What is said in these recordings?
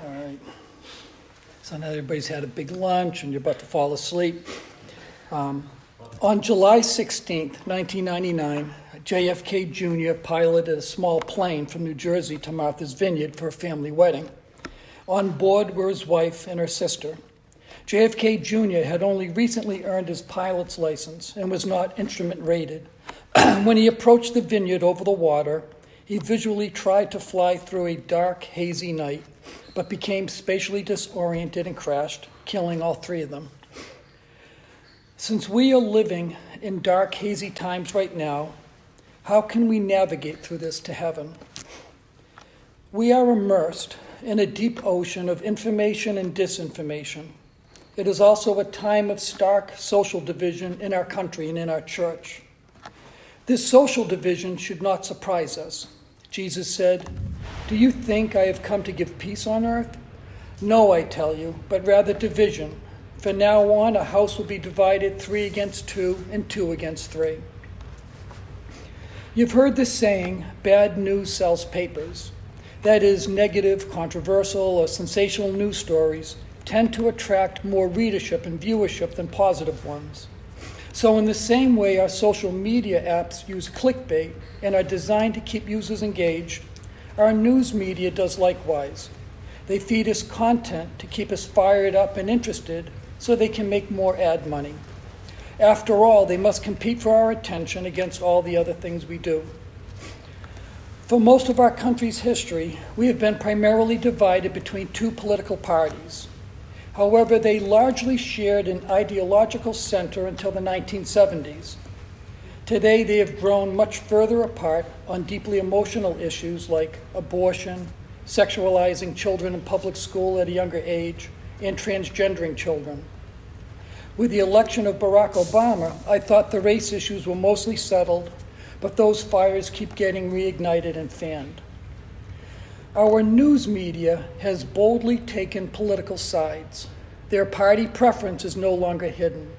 All right. So now everybody's had a big lunch and you're about to fall asleep. On July 16th, 1999, JFK Jr. piloted a small plane from New Jersey to Martha's Vineyard for a family wedding. On board were his wife and her sister. JFK Jr. had only recently earned his pilot's license and was not instrument rated. When he approached the vineyard over the water, he visually tried to fly through a dark, hazy night, but became spatially disoriented and crashed, killing all three of them. Since we are living in dark, hazy times right now, how can we navigate through this to heaven? We are immersed in a deep ocean of information and disinformation. It is also a time of stark social division in our country and in our church. This social division should not surprise us. Jesus said, "Do you think I have come to give peace on earth? No, I tell you, but rather division. From now on, a house will be divided 3 against 2 and 2 against 3. You've heard the saying, bad news sells papers. That is, negative, controversial, or sensational news stories tend to attract more readership and viewership than positive ones. So in the same way our social media apps use clickbait and are designed to keep users engaged, our news media does likewise. They feed us content to keep us fired up and interested so they can make more ad money. After all, they must compete for our attention against all the other things we do. For most of our country's history, we have been primarily divided between 2 political parties. However, they largely shared an ideological center until the 1970s. Today, they have grown much further apart on deeply emotional issues like abortion, sexualizing children in public school at a younger age, and transgendering children. With the election of Barack Obama, I thought the race issues were mostly settled, but those fires keep getting reignited and fanned. Our news media has boldly taken political sides. Their party preference is no longer hidden.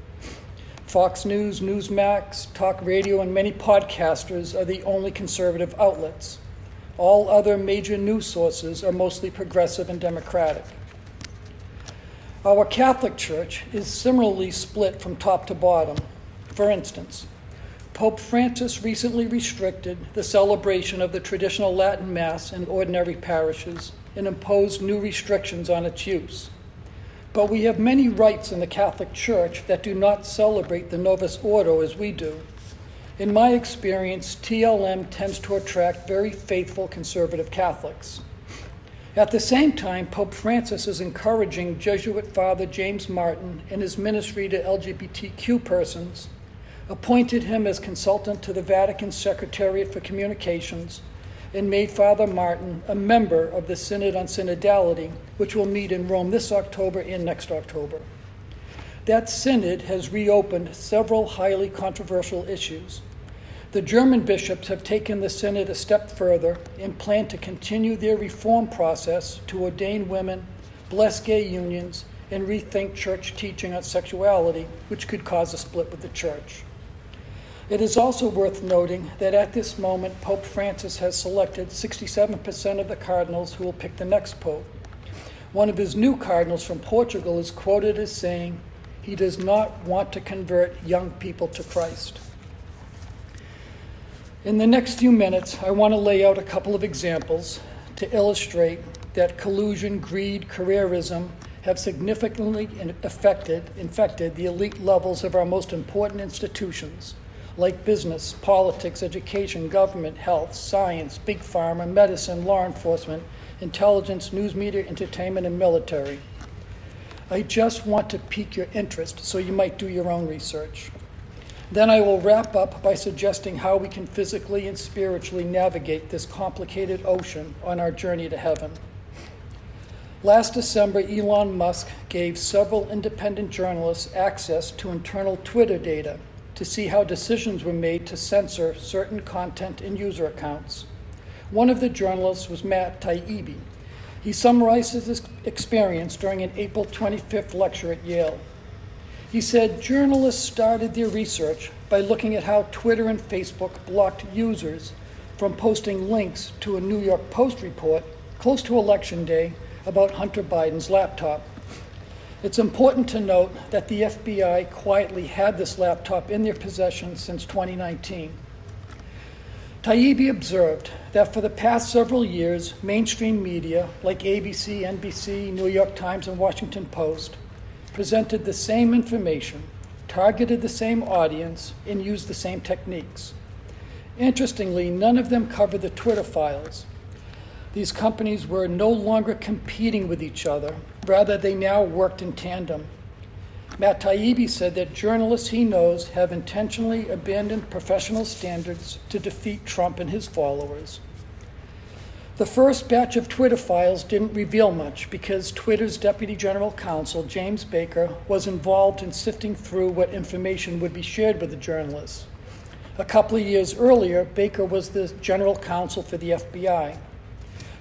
Fox News, Newsmax, Talk Radio, and many podcasters are the only conservative outlets. All other major news sources are mostly progressive and democratic. Our Catholic Church is similarly split from top to bottom. For instance, Pope Francis recently restricted the celebration of the traditional Latin Mass in ordinary parishes and imposed new restrictions on its use. But we have many rites in the Catholic Church that do not celebrate the Novus Ordo as we do. In my experience, TLM tends to attract very faithful conservative Catholics. At the same time, Pope Francis is encouraging Jesuit Father James Martin in his ministry to LGBTQ persons, appointed him as consultant to the Vatican Secretariat for Communications, and made Father Martin a member of the Synod on Synodality, which will meet in Rome this October and next October. That synod has reopened several highly controversial issues. The German bishops have taken the synod a step further and plan to continue their reform process to ordain women, bless gay unions, and rethink church teaching on sexuality, which could cause a split with the church. It is also worth noting that at this moment, Pope Francis has selected 67% of the cardinals who will pick the next pope. One of his new cardinals from Portugal is quoted as saying, he does not want to convert young people to Christ. In the next few minutes, I want to lay out a couple of examples to illustrate that collusion, greed, careerism have significantly infected the elite levels of our most important institutions, like business, politics, education, government, health, science, big pharma, medicine, law enforcement, intelligence, news media, entertainment, and military. I just want to pique your interest so you might do your own research. Then I will wrap up by suggesting how we can physically and spiritually navigate this complicated ocean on our journey to heaven. Last December, Elon Musk gave several independent journalists access to internal Twitter data to see how decisions were made to censor certain content in user accounts. One of the journalists was Matt Taibbi. He summarized his experience during an April 25th lecture at Yale. He said journalists started their research by looking at how Twitter and Facebook blocked users from posting links to a New York Post report close to Election Day about Hunter Biden's laptop. It's important to note that the FBI quietly had this laptop in their possession since 2019. Taibbi observed that for the past several years, mainstream media like ABC, NBC, New York Times, and Washington Post presented the same information, targeted the same audience, and used the same techniques. Interestingly, none of them covered the Twitter files. These companies were no longer competing with each other. Rather, they now worked in tandem. Matt Taibbi said that journalists he knows have intentionally abandoned professional standards to defeat Trump and his followers. The first batch of Twitter files didn't reveal much because Twitter's Deputy General Counsel, James Baker, was involved in sifting through what information would be shared with the journalists. A couple of years earlier, Baker was the General Counsel for the FBI.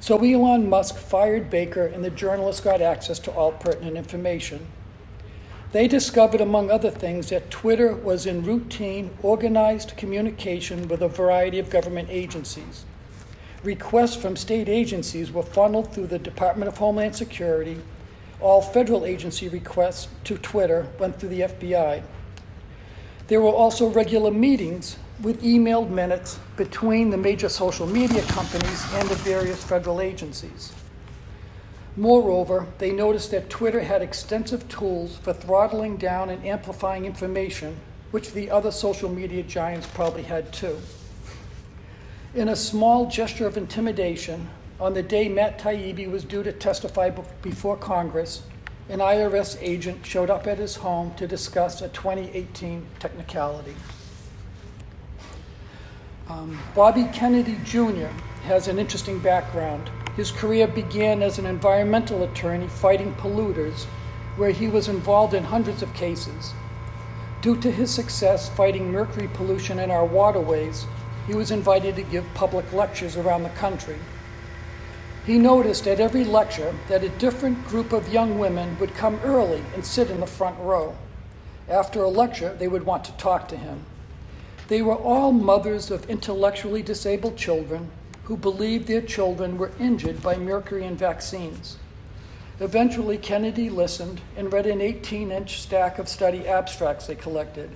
So Elon Musk fired Baker and the journalists got access to all pertinent information. They discovered, among other things, that Twitter was in routine, organized communication with a variety of government agencies. Requests from state agencies were funneled through the Department of Homeland Security. All federal agency requests to Twitter went through the FBI. There were also regular meetings with emailed minutes between the major social media companies and the various federal agencies. Moreover, they noticed that Twitter had extensive tools for throttling down and amplifying information, which the other social media giants probably had too. In a small gesture of intimidation, on the day Matt Taibbi was due to testify before Congress, an IRS agent showed up at his home to discuss a 2018 technicality. Bobby Kennedy Jr. has an interesting background. His career began as an environmental attorney fighting polluters, where he was involved in hundreds of cases. Due to his success fighting mercury pollution in our waterways, he was invited to give public lectures around the country. He noticed at every lecture that a different group of young women would come early and sit in the front row. After a lecture, they would want to talk to him. They were all mothers of intellectually disabled children who believed their children were injured by mercury and vaccines. Eventually, Kennedy listened and read an 18-inch stack of study abstracts they collected.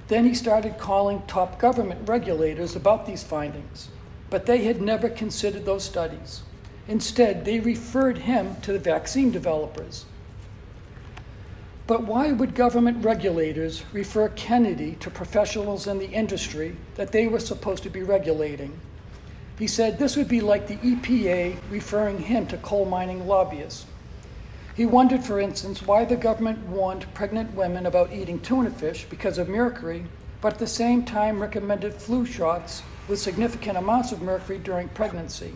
Then he started calling top government regulators about these findings, but they had never considered those studies. Instead, they referred him to the vaccine developers. But why would government regulators refer Kennedy to professionals in the industry that they were supposed to be regulating? He said this would be like the EPA referring him to coal mining lobbyists. He wondered, for instance, why the government warned pregnant women about eating tuna fish because of mercury, but at the same time recommended flu shots with significant amounts of mercury during pregnancy.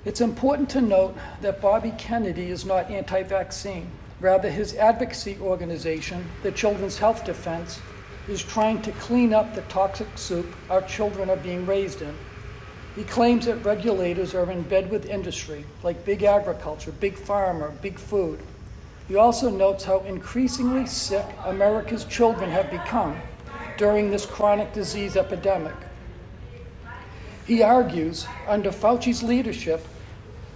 It's important to note that Bobby Kennedy is not anti-vaccine. Rather, his advocacy organization, the Children's Health Defense, is trying to clean up the toxic soup our children are being raised in. He claims that regulators are in bed with industry, like big agriculture, big pharma, big food. He also notes how increasingly sick America's children have become during this chronic disease epidemic. He argues, under Fauci's leadership,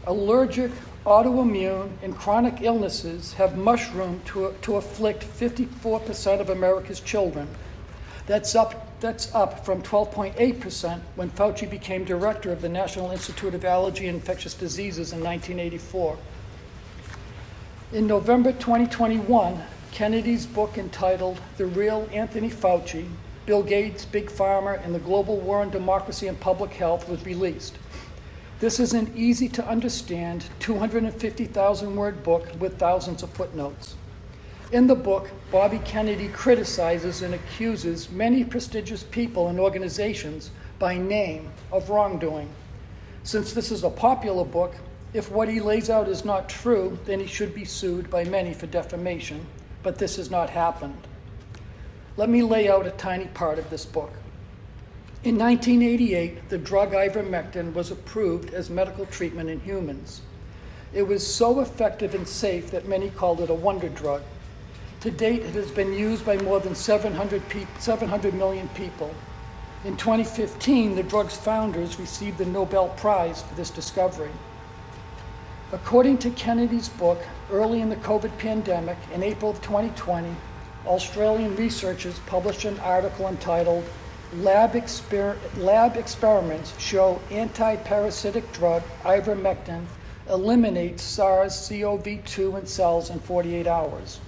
allergic, autoimmune, and chronic illnesses have mushroomed to afflict 54% of America's children. That's up from 12.8% when Fauci became director of the National Institute of Allergy and Infectious Diseases in 1984. In November 2021, Kennedy's book entitled The Real Anthony Fauci, Bill Gates, Big Pharma, and the Global War on Democracy and Public Health was released. This is an easy-to-understand 250,000-word book with thousands of footnotes. In the book, Bobby Kennedy criticizes and accuses many prestigious people and organizations by name of wrongdoing. Since this is a popular book, if what he lays out is not true, then he should be sued by many for defamation, but this has not happened. Let me lay out a tiny part of this book. In 1988, the drug ivermectin was approved as medical treatment in humans. It was so effective and safe that many called it a wonder drug. To date, it has been used by more than 700 million people. In 2015, the drug's founders received the Nobel Prize for this discovery. According to Kennedy's book, early in the COVID pandemic, in April of 2020, Australian researchers published an article entitled Lab Experiments Show Anti-Parasitic Drug Ivermectin Eliminates SARS-CoV-2 in Cells in 48 Hours.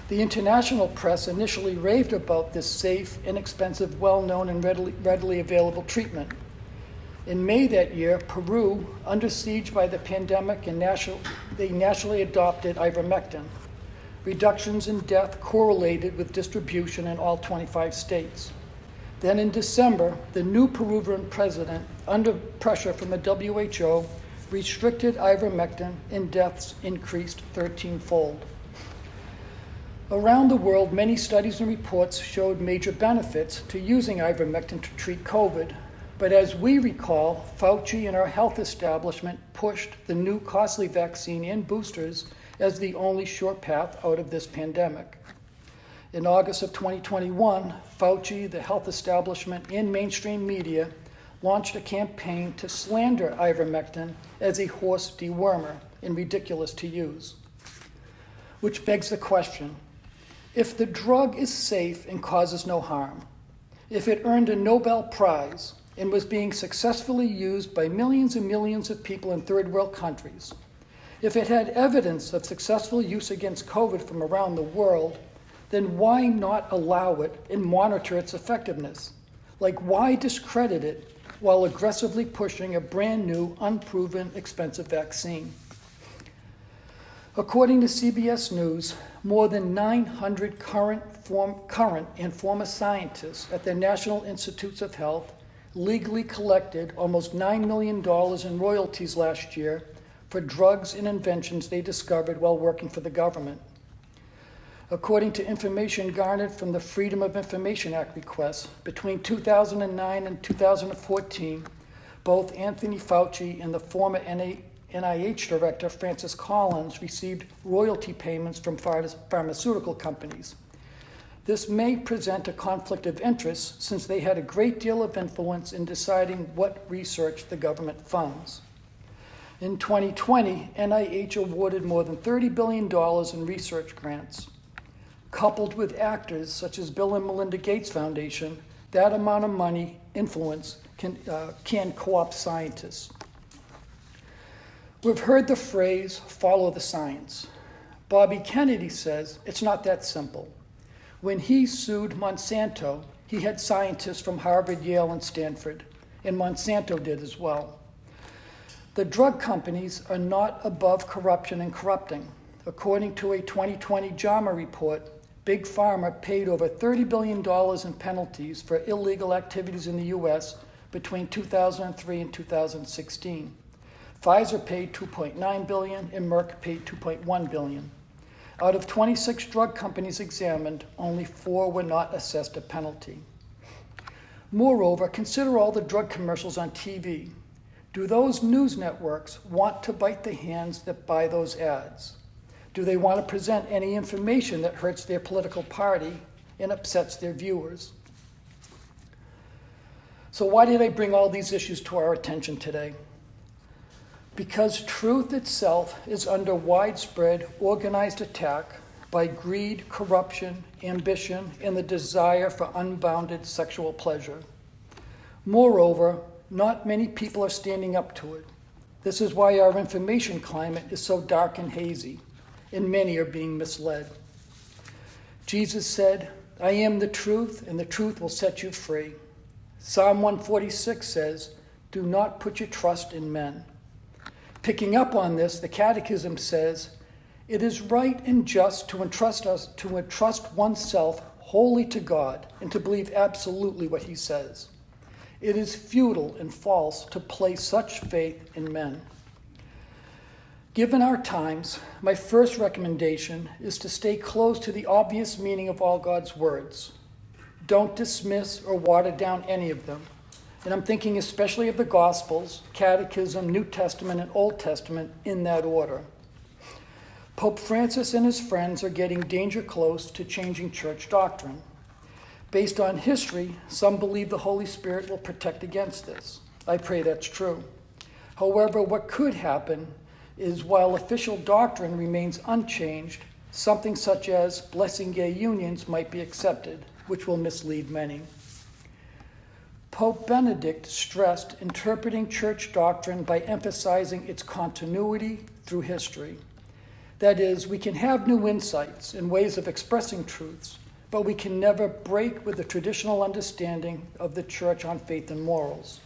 The international press initially raved about this safe, inexpensive, well-known, and readily available treatment. In May that year, Peru, under siege by the pandemic, they nationally adopted ivermectin. Reductions in death correlated with distribution in all 25 states. Then in December, the new Peruvian president, under pressure from the WHO, restricted ivermectin and deaths increased 13-fold. Around the world, many studies and reports showed major benefits to using ivermectin to treat COVID. But as we recall, Fauci and our health establishment pushed the new costly vaccine and boosters as the only sure path out of this pandemic. In August of 2021, Fauci, the health establishment, and mainstream media launched a campaign to slander ivermectin as a horse dewormer and ridiculous to use. Which begs the question, if the drug is safe and causes no harm, if it earned a Nobel Prize and was being successfully used by millions and millions of people in third world countries, if it had evidence of successful use against COVID from around the world, then why not allow it and monitor its effectiveness? Like, why discredit it while aggressively pushing a brand new, unproven, expensive vaccine? According to CBS News, more than 900 current and former scientists at the National Institutes of Health legally collected almost $9 million in royalties last year for drugs and inventions they discovered while working for the government. According to information garnered from the Freedom of Information Act requests, between 2009 and 2014, both Anthony Fauci and the former NIH director, Francis Collins, received royalty payments from pharmaceutical companies. This may present a conflict of interest since they had a great deal of influence in deciding what research the government funds. In 2020, NIH awarded more than $30 billion in research grants. Coupled with actors such as Bill and Melinda Gates Foundation, that amount of money influence can co-opt scientists. We've heard the phrase, follow the science. Bobby Kennedy says it's not that simple. When he sued Monsanto, he had scientists from Harvard, Yale, and Stanford, and Monsanto did as well. The drug companies are not above corruption and corrupting. According to a 2020 JAMA report, Big Pharma paid over $30 billion in penalties for illegal activities in the U.S. between 2003 and 2016. Pfizer paid $2.9 billion and Merck paid $2.1 billion. Out of 26 drug companies examined, only 4 were not assessed a penalty. Moreover, consider all the drug commercials on TV. Do those news networks want to bite the hands that buy those ads? Do they want to present any information that hurts their political party and upsets their viewers? So why did I bring all these issues to our attention today? Because truth itself is under widespread organized attack by greed, corruption, ambition, and the desire for unbounded sexual pleasure. Moreover, not many people are standing up to it. This is why our information climate is so dark and hazy, and many are being misled. Jesus said, I am the truth, and the truth will set you free. Psalm 146 says, do not put your trust in men. Picking up on this, the Catechism says, it is right and just to entrust oneself wholly to God and to believe absolutely what he says. It is futile and false to place such faith in men. Given our times, my first recommendation is to stay close to the obvious meaning of all God's words. Don't dismiss or water down any of them. And I'm thinking especially of the Gospels, Catechism, New Testament, and Old Testament in that order. Pope Francis and his friends are getting danger close to changing church doctrine. Based on history, some believe the Holy Spirit will protect against this. I pray that's true. However, what could happen is while official doctrine remains unchanged, something such as blessing gay unions might be accepted, which will mislead many. Pope Benedict stressed interpreting church doctrine by emphasizing its continuity through history. That is, we can have new insights and ways of expressing truths, but we can never break with the traditional understanding of the church on faith and morals.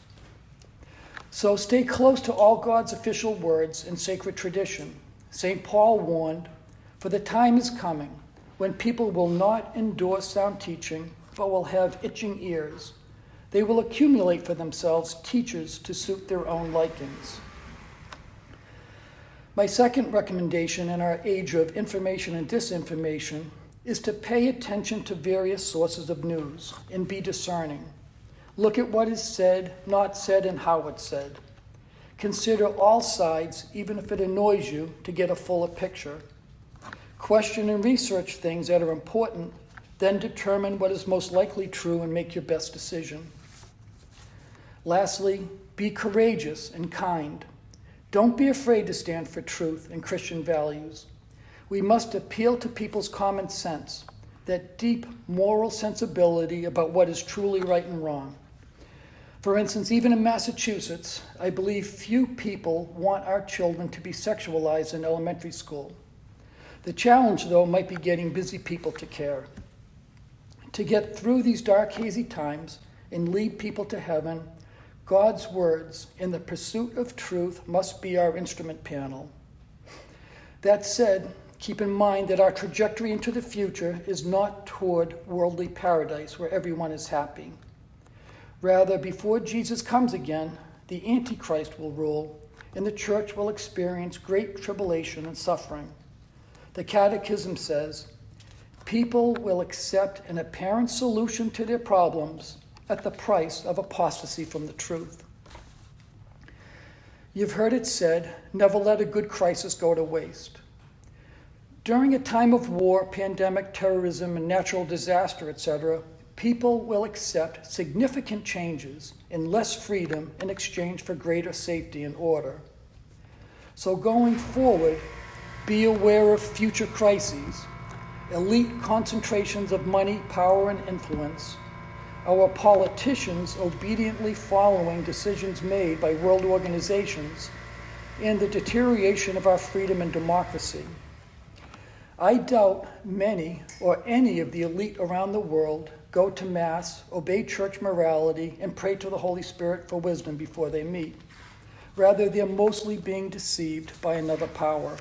So stay close to all God's official words and sacred tradition. St. Paul warned, "For the time is coming when people will not endure sound teaching, but will have itching ears. They will accumulate for themselves teachers to suit their own likings." My second recommendation in our age of information and disinformation is to pay attention to various sources of news and be discerning. Look at what is said, not said, and how it's said. Consider all sides, even if it annoys you, to get a fuller picture. Question and research things that are important, then determine what is most likely true and make your best decision. Lastly, be courageous and kind. Don't be afraid to stand for truth and Christian values. We must appeal to people's common sense, that deep moral sensibility about what is truly right and wrong. For instance, even in Massachusetts, I believe few people want our children to be sexualized in elementary school. The challenge, though, might be getting busy people to care. To get through these dark, hazy times and lead people to heaven, God's words in the pursuit of truth must be our instrument panel. That said, keep in mind that our trajectory into the future is not toward worldly paradise where everyone is happy. Rather, before Jesus comes again, the Antichrist will rule, and the church will experience great tribulation and suffering. The Catechism says, people will accept an apparent solution to their problems at the price of apostasy from the truth. You've heard it said, never let a good crisis go to waste. During a time of war, pandemic, terrorism, and natural disaster, etc., people will accept significant changes and less freedom in exchange for greater safety and order. So going forward, be aware of future crises, elite concentrations of money, power, and influence, our politicians obediently following decisions made by world organizations, and the deterioration of our freedom and democracy. I doubt many or any of the elite around the world go to Mass, obey church morality, and pray to the Holy Spirit for wisdom before they meet. Rather, they're mostly being deceived by another power.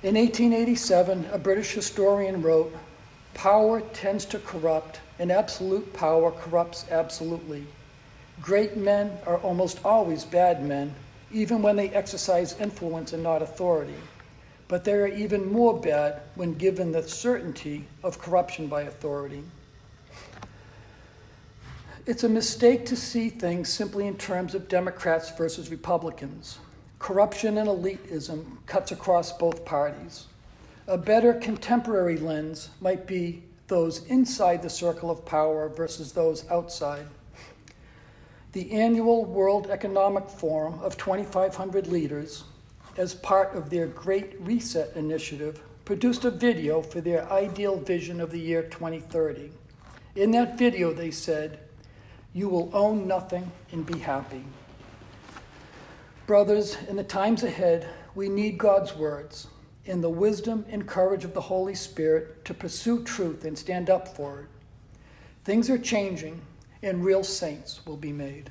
In 1887, a British historian wrote, "Power tends to corrupt, and absolute power corrupts absolutely. Great men are almost always bad men, even when they exercise influence and not authority. But they are even more bad when given the certainty of corruption by authority." It's a mistake to see things simply in terms of Democrats versus Republicans. Corruption and elitism cuts across both parties. A better contemporary lens might be those inside the circle of power versus those outside. The annual World Economic Forum of 2,500 leaders, as part of their Great Reset initiative, produced a video for their ideal vision of the year 2030. In that video, they said, "You will own nothing and be happy." Brothers, in the times ahead, we need God's words and the wisdom and courage of the Holy Spirit to pursue truth and stand up for it. Things are changing, and real saints will be made.